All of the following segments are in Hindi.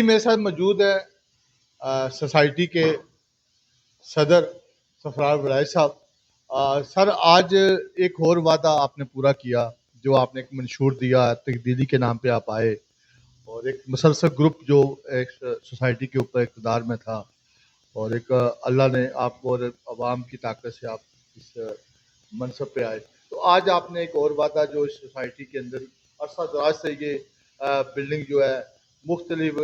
मेरे साथ मौजूद है सोसाइटी के सदर सफरार वलायत साहब। सर, आज एक और वादा आपने पूरा किया, जो आपने एक मंशूर दिया, तब्दीली के नाम पे आप आए और एक मुसलसल ग्रुप जो एक सोसाइटी के ऊपर इक़्तिदार में था, और एक अल्लाह ने आपको और अवाम की ताकत से आप इस मनसब पे आए। तो आज आपने एक और वादा, जो इस सोसाइटी के अंदर अरसा दराज से ये बिल्डिंग जो है मुख्तलिफ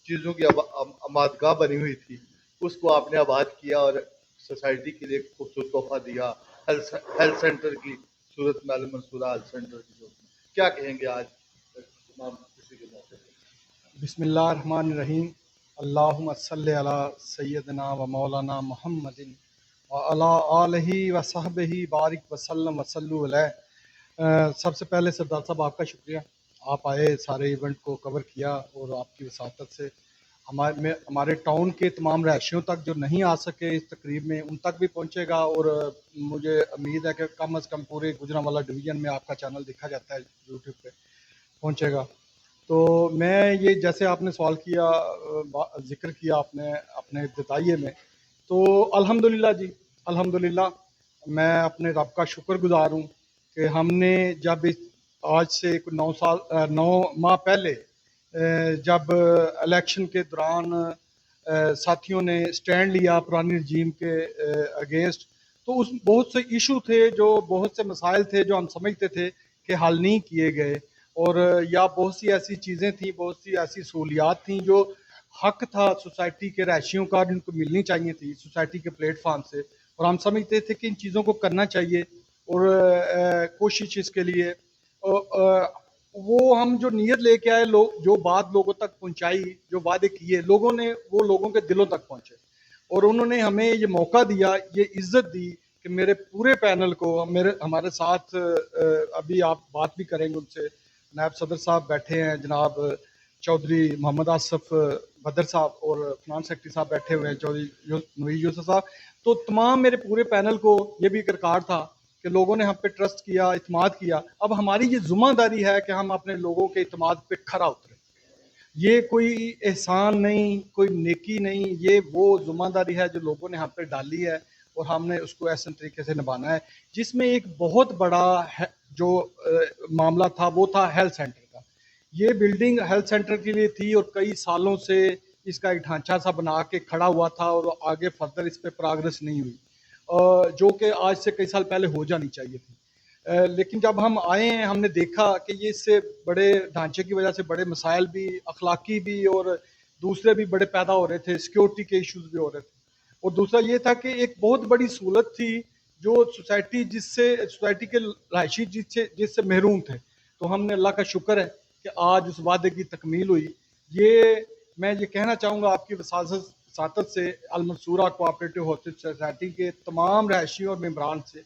चीज़ों की आमादगाह बनी हुई थी, उसको आपने आबाद किया और सोसाइटी के लिए एक खूबसूरत तोहफा दिया। हेल्थ सेंटर की सूरत में, अल मंसूरा हेल्थ सेंटर की सूरत में क्या कहेंगे आज तमाम किसी के मौके पर? बिस्मिल्लाहिर्रहमानिर्रहीम। अल्लाहुम्मा सल्लि अला सय्यदना व मौलाना मुहम्मदिन व अला आलिहि व सहबिहि बारिक वसल्लम वसल्लु अलैह। सबसे पहले सरदार साहब आपका शुक्रिया, आप आए, सारे इवेंट को कवर किया और आपकी वसातत से हमारे टाउन के तमाम रहायशियों तक जो नहीं आ सके इस तकरीब में, उन तक भी पहुँचेगा। और मुझे उम्मीद है कि कम अज़ कम पूरे गुजरांवाला डिवीज़न में आपका चैनल देखा जाता है, यूट्यूब पे पहुँचेगा। तो मैं ये, जैसे आपने सवाल किया, ज़िक्र किया आपने अपने इब्तिदाइये में, तो अल्हम्दुलिल्लाह जी, अल्हम्दुलिल्लाह मैं अपने रब का शुक्रगुज़ार हूँ कि हमने जब इस आज से 9 माह पहले जब इलेक्शन के दौरान साथियों ने स्टैंड लिया पुरानी रजीम के अगेंस्ट, तो उस बहुत से इशू थे, जो बहुत से मसाइल थे जो हम समझते थे कि हल नहीं किए गए, और या बहुत सी ऐसी चीज़ें थी, बहुत सी ऐसी सहूलियात थी जो हक था सोसाइटी के रहायशियों का, जिनको मिलनी चाहिए थी सोसाइटी के प्लेटफार्म से, और हम समझते थे कि इन चीज़ों को करना चाहिए। और कोशिश इसके लिए वो हम जो नीयत लेके आए, लोग जो बात लोगों तक पहुंचाई, जो वादे किए लोगों ने, वो लोगों के दिलों तक पहुंचे, और उन्होंने हमें ये मौका दिया, ये इज्जत दी कि मेरे पूरे पैनल को, हमारे साथ अभी आप बात भी करेंगे उनसे, नायब सदर साहब बैठे हैं, जनाब चौधरी मोहम्मद आसफ बदर साहब, और फिनांस सेक्रेटरी साहब बैठे हुए हैं, चौधरी नवीद यूसुफ साहब। तो तमाम मेरे पूरे पैनल को ये भी दरकार था कि लोगों ने हम पे ट्रस्ट किया, इत्मीनान किया। अब हमारी ये जिम्मेदारी है कि हम अपने लोगों के इत्मीनान पे खरा उतरें। ये कोई एहसान नहीं, कोई नेकी नहीं, ये वो जिम्मेदारी है जो लोगों ने हम पे डाली है, और हमने उसको ऐसे तरीके से निभाना है। जिसमें एक बहुत बड़ा जो मामला था, वो था हेल्थ सेंटर का। ये बिल्डिंग हेल्थ सेंटर के लिए थी, और कई सालों से इसका एक ढांचा सा बना के खड़ा हुआ था, और आगे फर्दर इस पर प्रोग्रेस नहीं हुई, जो कि आज से कई साल पहले हो जानी चाहिए थी। लेकिन जब हम आए हैं, हमने देखा कि ये इससे बड़े ढांचे की वजह से बड़े मसाइल भी, अखलाकी भी और दूसरे भी बड़े पैदा हो रहे थे, सिक्योरिटी के इश्यूज भी हो रहे थे। और दूसरा ये था कि एक बहुत बड़ी सहूलत थी जो सोसाइटी के रहायशी जिससे महरूम थे। तो हमने, अल्लाह का शुक्र है कि आज उस वादे की तकमील हुई। ये मैं ये कहना चाहूँगा आपकी वसातत से, अल मंसूरा कोऑपरेटिव हाउसिंग सोसाइटी के तमाम रहायशियों और मेम्बरान से,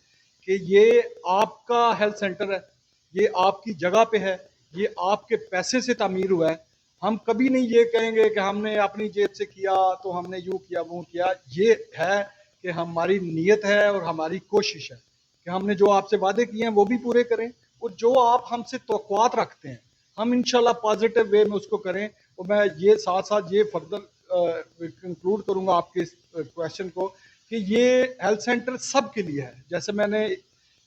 कि ये आपका हेल्थ सेंटर है, ये आपकी जगह पे है, ये आपके पैसे से तामीर हुआ है। हम कभी नहीं ये कहेंगे कि हमने अपनी जेब से किया, तो हमने यूँ किया वो किया। ये है कि हमारी नीयत है और हमारी कोशिश है कि हमने जो आपसे वादे किए हैं वो भी पूरे करें, और जो आप हमसे तवक्कुआत रखते हैं हम इंशाल्लाह पॉजिटिव वे में उसको करें। और मैं ये साथ साथ ये फर्दर कंक्लूड करूँगा आपके इस क्वेश्चन को, कि ये हेल्थ सेंटर सब के लिए है। जैसे मैंने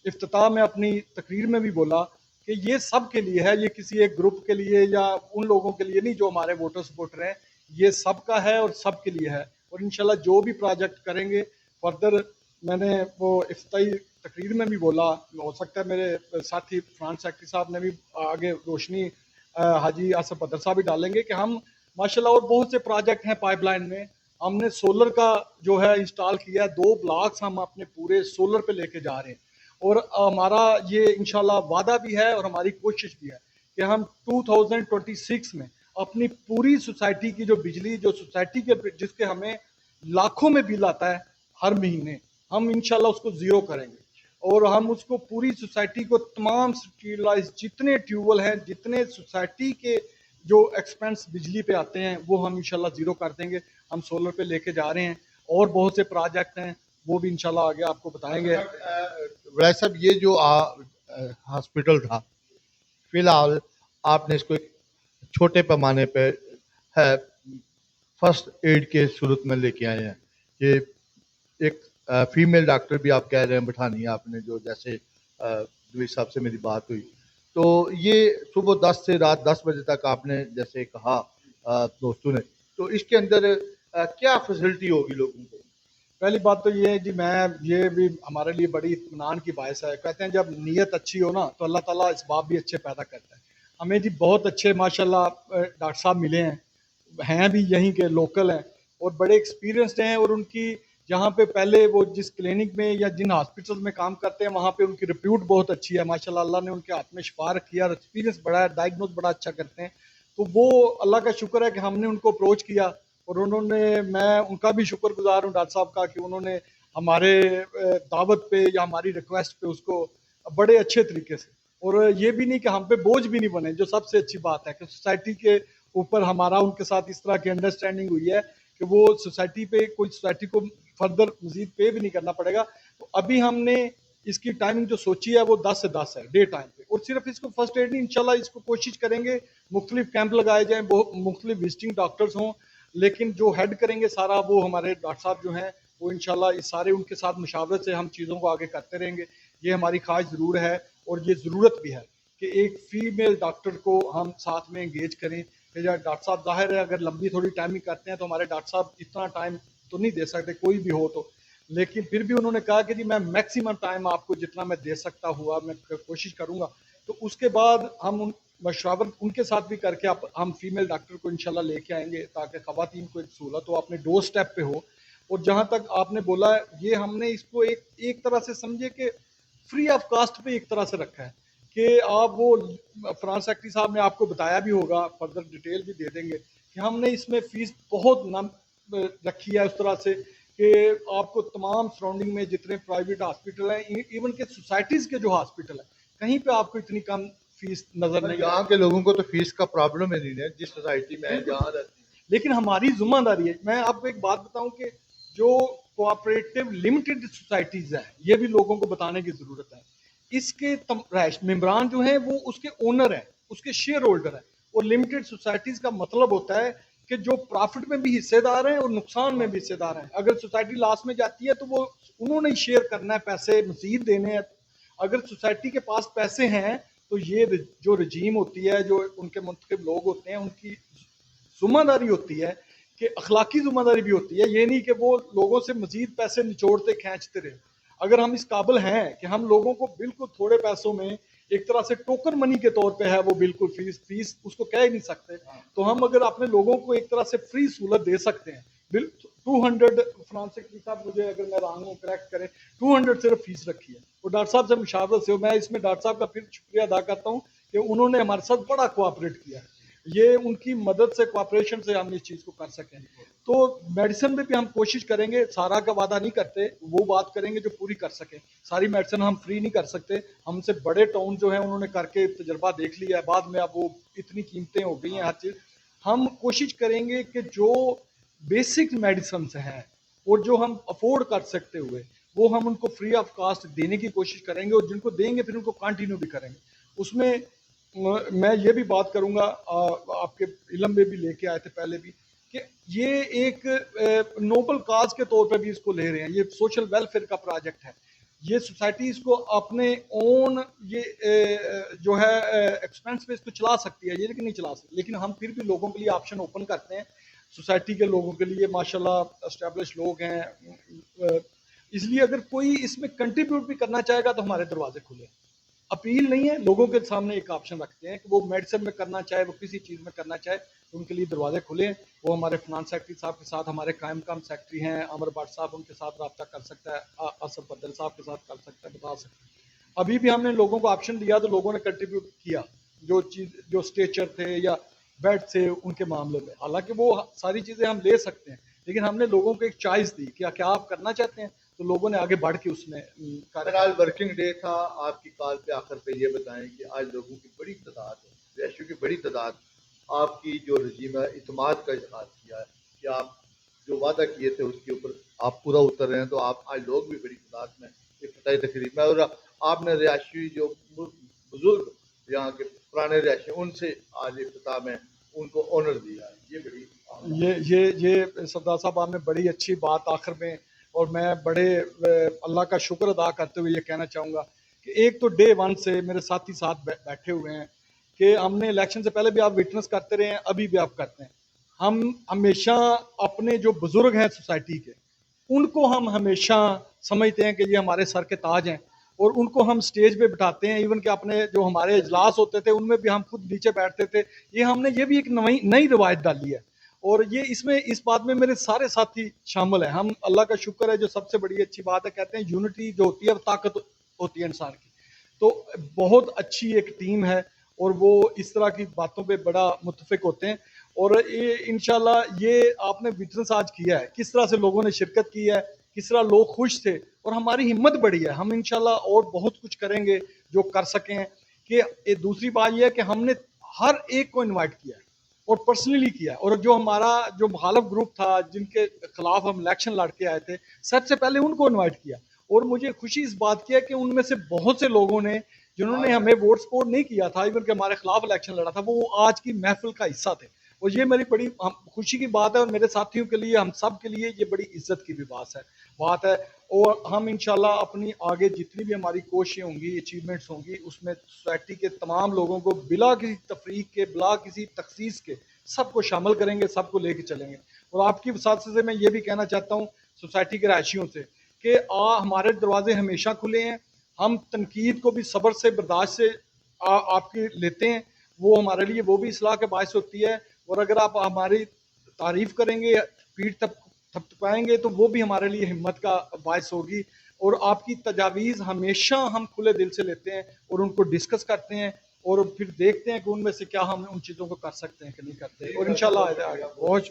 इफ्तिताह में अपनी तकरीर में भी बोला कि ये सब के लिए है, ये किसी एक ग्रुप के लिए या उन लोगों के लिए नहीं जो हमारे वोटर सपोर्टर हैं, ये सबका है और सब के लिए है। और इंशाल्लाह जो भी प्रोजेक्ट करेंगे फर्दर, मैंने वो इफ्तिताई तकरीर में भी बोला, हो सकता है मेरे साथी फ्रांस सेक्रेटरी साहब ने भी आगे रोशनी हाजी आसफ बदर साहब भी डालेंगे, कि हम माशाल्लाह और बहुत से प्रोजेक्ट हैं पाइपलाइन में। हमने सोलर का जो है इंस्टॉल किया है, 2 ब्लॉक्स हम अपने पूरे सोलर पे लेके जा रहे हैं, और हमारा ये इंशाल्लाह वादा भी है और हमारी कोशिश भी है कि हम 2026 में अपनी पूरी सोसाइटी की जो बिजली, जो सोसाइटी के जिसके हमें लाखों में बिल आता है हर महीने, हम इंशाल्लाह उसको ज़ीरो करेंगे, और हम उसको पूरी सोसाइटी को, तमाम स्ट्रीटलाइज जितने ट्यूबवेल हैं, जितने सोसाइटी के जो एक्सपेंस बिजली पे आते हैं, वो हम इंशाल्लाह ज़ीरो कर देंगे। हम सोलर पे लेके जा रहे हैं, और बहुत से प्रोजेक्ट हैं, वो भी इंशाल्लाह आगे आपको बताएंगे। वलायत साहब, ये जो हॉस्पिटल था, फिलहाल आपने इसको एक छोटे पैमाने पे है फर्स्ट एड के सूरत में लेके आए हैं कि एक फीमेल डॉक्टर भी आप कह रहे हैं बैठानी है आपने, जो जैसे द्विज साहब से मेरी बात हुई, तो ये सुबह 10 से रात 10 बजे तक आपने जैसे कहा दोस्तों ने, तो इसके अंदर क्या फैसिलिटी होगी लोगों को? पहली बात तो ये है जी, मैं ये भी हमारे लिए बड़ी इत्मीनान की बायस है। कहते हैं जब नीयत अच्छी हो ना तो अल्लाह ताला इसबाब भी अच्छे पैदा करता है। हमें जी बहुत अच्छे माशाल्लाह डॉक्टर साहब मिले हैं भी यहीं के लोकल हैं और बड़े एक्सपीरियंस्ड हैं, और उनकी जहाँ पे पहले वो जिस क्लिनिक में या जिन हॉस्पिटल में काम करते हैं वहाँ पे उनकी रिप्यूट बहुत अच्छी है माशाल्लाह। अल्लाह ने उनके हाथ में शिफा रखी है और एक्सपीरियंस बड़ा है, डायग्नोज बड़ा अच्छा करते हैं। तो वो अल्लाह का शुक्र है कि हमने उनको अप्रोच किया और उन्होंने, मैं उनका भी शुक्रगुजार हूँ डॉक्टर साहब का कि उन्होंने हमारे दावत पे या हमारी रिक्वेस्ट पे उसको बड़े अच्छे तरीके से, और ये भी नहीं कि हम पे बोझ भी नहीं बने, जो सबसे अच्छी बात है कि सोसाइटी के ऊपर हमारा उनके साथ इस तरह की अंडरस्टैंडिंग हुई है कि वो सोसाइटी पे कोई सोसाइटी को फर्दर मजीद पे भी नहीं करना पड़ेगा। तो अभी हमने इसकी टाइमिंग जो सोची है वो 10 से 10 है डे टाइम पे, और सिर्फ इसको फर्स्ट एड नहीं, इंशाल्लाह इसको कोशिश करेंगे मुख्तलिफ कैंप लगाए जाएं, मुख्तलिफ विजिटिंग डॉक्टर्स हों, लेकिन जो हेड करेंगे सारा वो हमारे डॉक्टर साहब जो हैं, वो इंशाल्लाह इस सारे उनके साथ मुशावरत से हम चीज़ों को आगे करते रहेंगे। ये हमारी ख्वाहिश ज़रूर है और ये ज़रूरत भी है कि एक फीमेल डॉक्टर को हम साथ में इंगेज करें। कि डॉक्टर साहब जाहिर है अगर लंबी थोड़ी टाइमिंग करते हैं तो हमारे डॉक्टर साहब इतना टाइम तो नहीं दे सकते, कोई भी हो तो, लेकिन फिर भी उन्होंने कहा कि जी मैं मैक्सिमम टाइम आपको जितना मैं दे सकता हुआ मैं कोशिश करूँगा। तो उसके बाद हम मशवरत उनके साथ भी करके आप हम फीमेल डॉक्टर को इंशाल्लाह लेके आएंगे ताकि ख़वातीन को एक सहूलत हो, अपने डोर स्टेप पे हो। और जहाँ तक आपने बोला है, ये हमने इसको एक एक तरह से समझे कि फ्री ऑफ कास्ट पे एक तरह से रखा है कि आप वो फरहान सेक्रेटरी साहब ने आपको बताया भी होगा, फर्दर डिटेल भी दे देंगे कि हमने इसमें फीस बहुत नम रखी है उस तरह से कि आपको तमाम सराउंडिंग में जितने प्राइवेट हॉस्पिटल हैं, इवन के सोसाइटीज़ के जो हॉस्पिटल हैं, कहीं पे आपको इतनी कम फीस नजर नहीं यहाँ के लोगों को तो फीस का प्रॉब्लम है नहीं है, जिस सोसाइटी में है जहाँ रहती है। लेकिन हमारी जिम्मेदारी है। मैं आपको एक बात बताऊं कि जो कोऑपरेटिव लिमिटेड सोसाइटीज हैं, ये भी लोगों को बताने की जरूरत है। इसके मेम्बरान जो हैं वो उसके ओनर हैं, उसके शेयर होल्डर हैं, और लिमिटेड सोसाइटीज का मतलब होता है कि जो प्रॉफिट में भी हिस्सेदार हैं और नुकसान में भी हिस्सेदार हैं। अगर सोसाइटी लॉस में जाती है तो वो उन्होंने ही शेयर करना है, पैसे मजीद देने हैं। अगर सोसाइटी के पास पैसे हैं तो ये जो रजीम होती है, जो उनके मुंतखब लोग होते हैं, उनकी जिम्मेदारी होती है कि अखलाकी जिम्मेदारी भी होती है, ये नहीं कि वो लोगों से मजीद पैसे निचोड़ते खींचते रहे। अगर हम इस काबिल हैं कि हम लोगों को बिल्कुल थोड़े पैसों में एक तरह से टोकन मनी के तौर पे है वो, बिल्कुल फीस फीस उसको कह ही नहीं सकते, तो हम अगर अपने लोगों को एक तरह से फ्री सहूलत दे सकते हैं। 200 फरहान सेक्रेटरी साहब, मुझे अगर मैं रॉन्ग हूँ करेक्ट करें, 200 सिर्फ फीस रखी है। और डॉक्टर साहब से मुशावरत से मैं इसमें डॉक्टर साहब का फिर शुक्रिया अदा करता हूँ कि उन्होंने हमारे साथ बड़ा कोऑपरेट किया। ये उनकी मदद से, कोऑपरेशन से हम इस चीज़ को कर सकें। तो मेडिसिन में भी हम कोशिश करेंगे, सारा का वादा नहीं करते, वो बात करेंगे जो पूरी कर सकें। सारी मेडिसिन हम फ्री नहीं कर सकते, हमसे बड़े टाउन जो है उन्होंने करके तजर्बा देख लिया है, बाद में अब वो इतनी कीमतें हो गई हैं हर चीज़। हम कोशिश करेंगे कि जो बेसिक मेडिसिन हैं और जो हम अफोर्ड कर सकते हुए, वो हम उनको फ्री ऑफ कास्ट देने की कोशिश करेंगे, और जिनको देंगे फिर उनको कंटिन्यू भी करेंगे। उसमें मैं ये भी बात करूंगा, आपके इलम में भी लेके आए थे पहले भी, कि ये एक नोबल काज के तौर पे भी इसको ले रहे हैं। ये सोशल वेलफेयर का प्रोजेक्ट है। ये सोसाइटी इसको अपने ओन ये जो है एक्सपेंस पे इसको चला सकती है, ये लेकिन नहीं चला सकती, लेकिन हम फिर भी लोगों के लिए ऑप्शन ओपन करते हैं। सोसाइटी के लोगों के लिए माशाल्लाह एस्टेब्लिश लोग हैं, इसलिए अगर कोई इसमें कंट्रीब्यूट भी करना चाहेगा तो हमारे दरवाजे खुले हैं। अपील नहीं है, लोगों के सामने एक ऑप्शन रखते हैं कि वो मेडिसिन में करना चाहे, वो किसी चीज़ में करना चाहे, तो उनके लिए दरवाजे खुले हैं। वो हमारे फिनांस सेक्रेटरी साहब के साथ, हमारे कायम काम सेक्रेटरी हैं अमर भट्ट साहब, उनके साथ रब्ता कर सकता है, असफ बदल साहब के साथ कर सकता है, बता सकते हैं। अभी भी हमने लोगों को ऑप्शन दिया तो लोगों ने कंट्रीब्यूट किया, जो चीज़ जो स्ट्रेचर थे या बेड थे उनके मामले में। हालांकि वो सारी चीज़ें हम ले सकते हैं, लेकिन हमने लोगों को एक चॉइस दी कि क्या आप करना चाहते हैं, तो लोगों ने आगे बढ़ के उसमें बहरहाल वर्किंग डे था आपकी कॉल पे, आखिर पे ये बताएं कि आज लोगों की बड़ी तादाद है, रेशो की बड़ी तादाद, आपकी जो रजीम है इतमाद का इजहार किया है कि आप जो वादा किए थे उसके ऊपर आप पूरा उतर रहे हैं, तो आप आज लोग भी बड़ी तादाद में इफ्तिताई तकरीब में, और आपने रिहायशी जो बुजुर्ग यहाँ के पुराने रिहायशी उनसे आज इफ्तिताह में उनको ऑनर दिया है, ये बड़ी ये सरदार साहब आपने बड़ी अच्छी बात आखिर में, और मैं बड़े अल्लाह का शुक्र अदा करते हुए ये कहना चाहूँगा कि एक तो डे वन से मेरे साथी साथ बैठे हुए हैं कि हमने इलेक्शन से पहले भी आप विटनेस करते रहे हैं, अभी भी आप करते हैं। हम हमेशा अपने जो बुजुर्ग हैं सोसाइटी के, उनको हम हमेशा समझते हैं कि ये हमारे सर के ताज हैं, और उनको हम स्टेज पे बिठाते हैं। इवन कि अपने जो हमारे इजलास होते थे उनमें भी हम खुद नीचे बैठते थे। ये हमने ये भी एक नई नई रिवायत डाली है, और ये इसमें इस बात में मेरे सारे साथी शामिल हैं। हम अल्लाह का शुक्र है, जो सबसे बड़ी अच्छी बात है, कहते हैं यूनिटी जो होती है वो ताकत होती है इंसान की। तो बहुत अच्छी एक टीम है, और वो इस तरह की बातों पे बड़ा मुत्तफिक होते हैं। और ये इंशाल्लाह ये आपने विटनेस आज किया है किस तरह से लोगों ने शिरकत की है, किस तरह लोग खुश थे, और हमारी हिम्मत बढ़ी है। हम इंशाल्लाह और बहुत कुछ करेंगे जो कर सकें। कि ये दूसरी बात यह है कि हमने हर एक को इनवाइट किया है और पर्सनली किया है, और जो हमारा जो मुखालफ ग्रुप था जिनके खिलाफ हम इलेक्शन लड़ के आए थे, सबसे पहले उनको इनवाइट किया। और मुझे खुशी इस बात की है कि उनमें से बहुत से लोगों ने, जिन्होंने हमें वोट सपोर्ट नहीं किया था, इवन के हमारे खिलाफ इलेक्शन लड़ा था, वो आज की महफिल का हिस्सा थे। और ये मेरी बड़ी खुशी की बात है, और मेरे साथियों के लिए, हम सब के लिए ये बड़ी इज्जत की भी बात है। और हम इंशाल्लाह अपनी आगे जितनी भी हमारी कोशिशें होंगी, अचीवमेंट्स होंगी, उसमें सोसाइटी के तमाम लोगों को बिला किसी तफरीक के, बिला किसी तखसीस के, सबको शामिल करेंगे, सबको लेके चलेंगे। और आपकी वसात से मैं ये भी कहना चाहता हूँ सोसाइटी के रहायशियों से कि हमारे दरवाजे हमेशा खुले हैं। हम तनकीद को भी सब्र से, बर्दाश्त से आपकी लेते हैं। वो हमारे लिए वो भी इसलाह के बायस होती है। और अगर आप हमारी तारीफ करेंगे, पीठ थपथपाएंगे, तो वो भी हमारे लिए हिम्मत का बायस होगी। और आपकी तजावीज़ हमेशा हम खुले दिल से लेते हैं और उनको डिस्कस करते हैं, और फिर देखते हैं कि उनमें से क्या हम उन चीज़ों को कर सकते हैं कि नहीं करते। और इंशाल्लाह बहुत